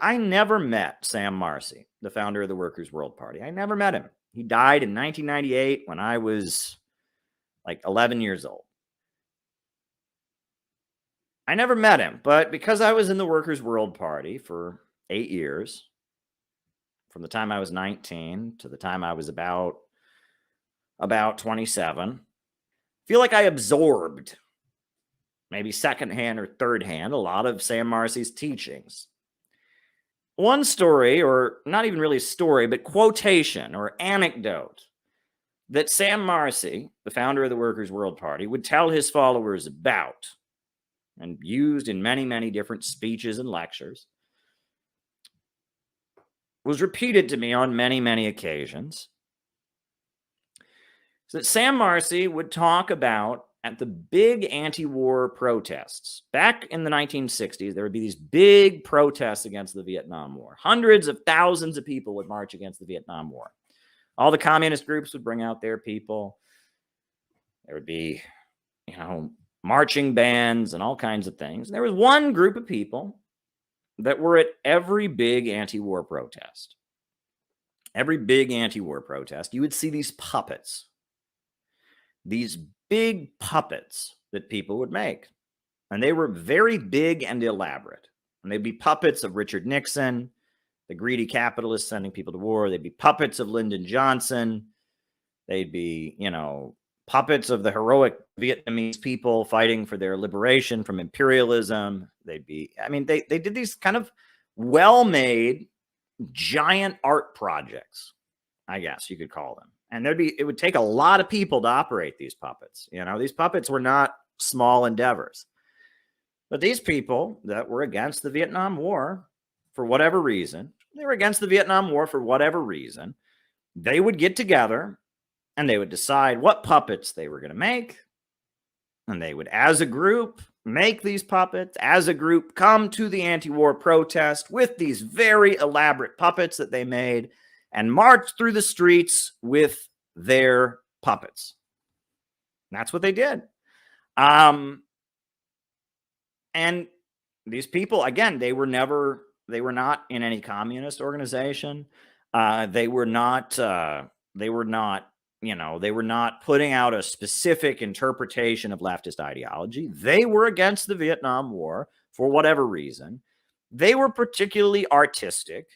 I never met Sam Marcy, the founder of the Workers' World Party. I never met him. He died in 1998 when I was like 11 years old. I never met him, but because I was in the Workers' World Party for 8 years, from the time I was 19 to the time I was about 27, I feel like I absorbed, maybe secondhand or third hand, a lot of Sam Marcy's teachings. One story, or not even really story, but quotation or anecdote that Sam Marcy, the founder of the Workers' World Party, would tell his followers about and used in many, many different speeches and lectures, was repeated to me on many, many occasions. So that Sam Marcy would talk about at the big anti-war protests. Back in the 1960s, there would be these big protests against the Vietnam War. Hundreds of thousands of people would march against the Vietnam War. All the communist groups would bring out their people. There would be, marching bands and all kinds of things. And there was one group of people that were at every big anti-war protest. Every big anti-war protest, you would see these puppets. These big puppets that people would make. And they were very big and elaborate. And they'd be puppets of Richard Nixon, the greedy capitalists sending people to war. They'd be puppets of Lyndon Johnson. They'd be, puppets of the heroic Vietnamese people fighting for their liberation from imperialism. They'd be, they did these kind of well-made giant art projects, I guess you could call them. And it would take a lot of people to operate these puppets. These puppets were not small endeavors. But these people that were against the Vietnam War, for whatever reason, they would get together and they would decide what puppets they were going to make. And they would, as a group, make these puppets, as a group, come to the anti-war protest with these very elaborate puppets that they made and march through the streets with their puppets. And that's what they did. And these people, again, they were not in any communist organization. They were not putting out a specific interpretation of leftist ideology. They were against the Vietnam War for whatever reason. They were particularly artistic,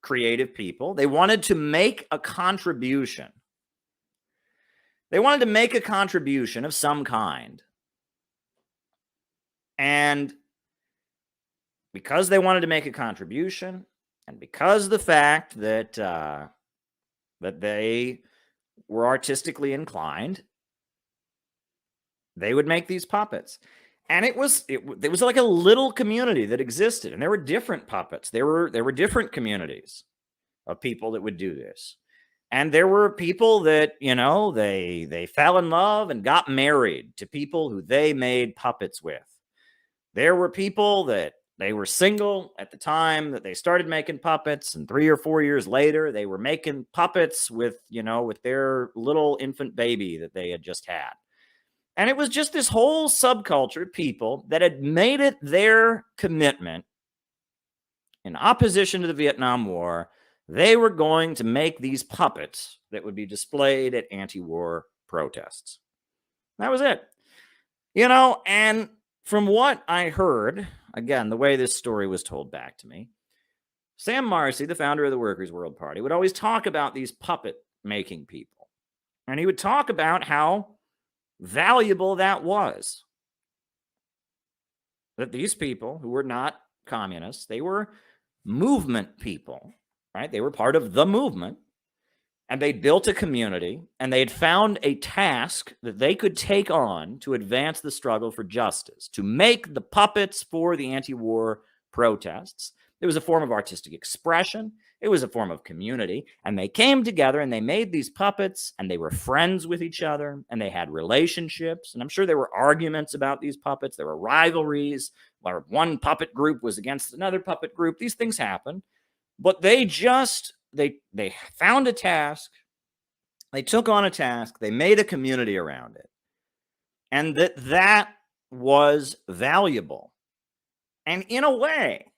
creative people. They wanted to make a contribution. They wanted to make a contribution of some kind. And because they wanted to make a contribution, and because of the fact that that they were artistically inclined, they would make these puppets. And it was like a little community that existed, and there were different puppets. There were different communities of people that would do this. And there were people that, they fell in love and got married to people who they made puppets with. There were people that they were single at the time that they started making puppets, and 3 or 4 years later, they were making puppets with their little infant baby that they had just had. And it was just this whole subculture of people that had made it their commitment, in opposition to the Vietnam War, they were going to make these puppets that would be displayed at anti-war protests. That was it. And from what I heard, again, the way this story was told back to me, Sam Marcy, the founder of the Workers' World Party, would always talk about these puppet-making people. And he would talk about how valuable that was. That these people, who were not communists, they were movement people, right? They were part of the movement. And they built a community, and they had found a task that they could take on to advance the struggle for justice, to make the puppets for the anti-war protests. It was a form of artistic expression. It was a form of community. And they came together and they made these puppets, and they were friends with each other, and they had relationships. And I'm sure there were arguments about these puppets. There were rivalries where one puppet group was against another puppet group. These things happened. But they found a task, they took on a task, they made a community around it, and that was valuable. And in a way,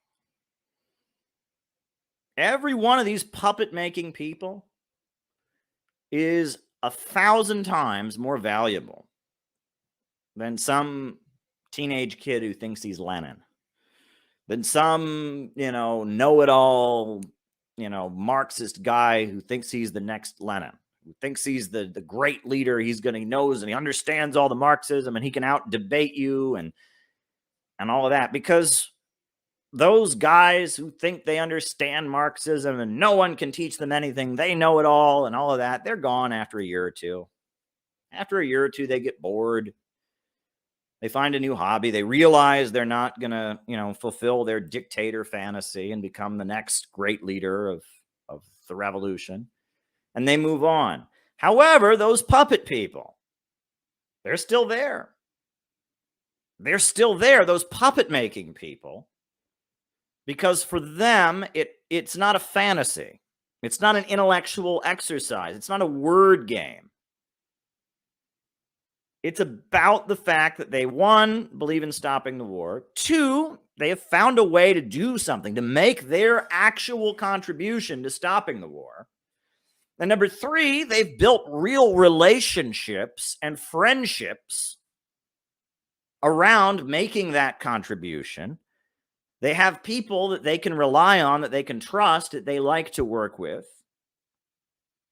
Every one of these puppet-making people is 1,000 times more valuable than some teenage kid who thinks he's Lenin, than some, know-it-all, Marxist guy who thinks he's the next Lenin, who thinks he's the great leader. He knows and he understands all the Marxism and he can out-debate you and all of that. Because those guys who think they understand Marxism and no one can teach them anything, they know it all and all of that, they're gone after a year or two. After a year or two, they get bored. They find a new hobby. They realize they're not going to, fulfill their dictator fantasy and become the next great leader of the revolution. And they move on. However, those puppet people, they're still there. They're still there, those puppet-making people, because for them, it's not a fantasy. It's not an intellectual exercise. It's not a word game. It's about the fact that they, one, believe in stopping the war. Two, they have found a way to do something, to make their actual contribution to stopping the war. And number three, they've built real relationships and friendships around making that contribution. They have people that they can rely on, that they can trust, that they like to work with.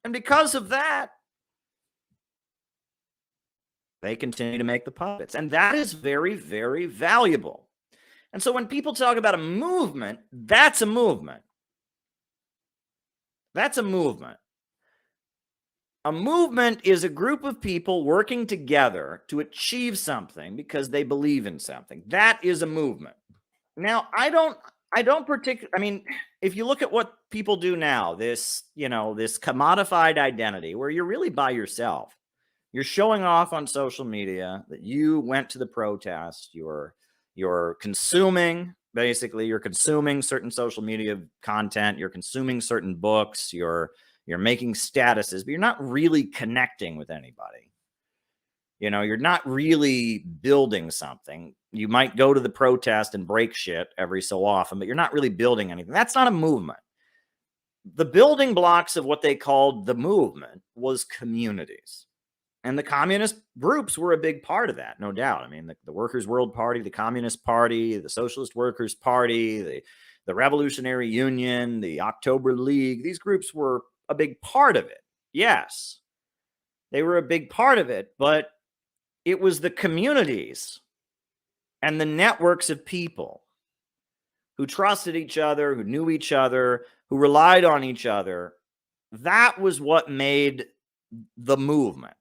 And because of that, they continue to make the puppets. And that is very, very valuable. And so when people talk about a movement, that's a movement. That's a movement. A movement is a group of people working together to achieve something because they believe in something. That is a movement. Now, I don't particularly, if you look at what people do now, this commodified identity where you're really by yourself. You're showing off on social media that you went to the protest. You're consuming, basically, you're consuming certain social media content. You're consuming certain books. You're making statuses, but you're not really connecting with anybody. You're not really building something. You might go to the protest and break shit every so often, but you're not really building anything. That's not a movement. The building blocks of what they called the movement was communities. And the communist groups were a big part of that, no doubt. The Workers' World Party, the Communist Party, the Socialist Workers' Party, the Revolutionary Union, the October League, these groups were a big part of it. Yes, they were a big part of it, but it was the communities and the networks of people who trusted each other, who knew each other, who relied on each other. That was what made the movement.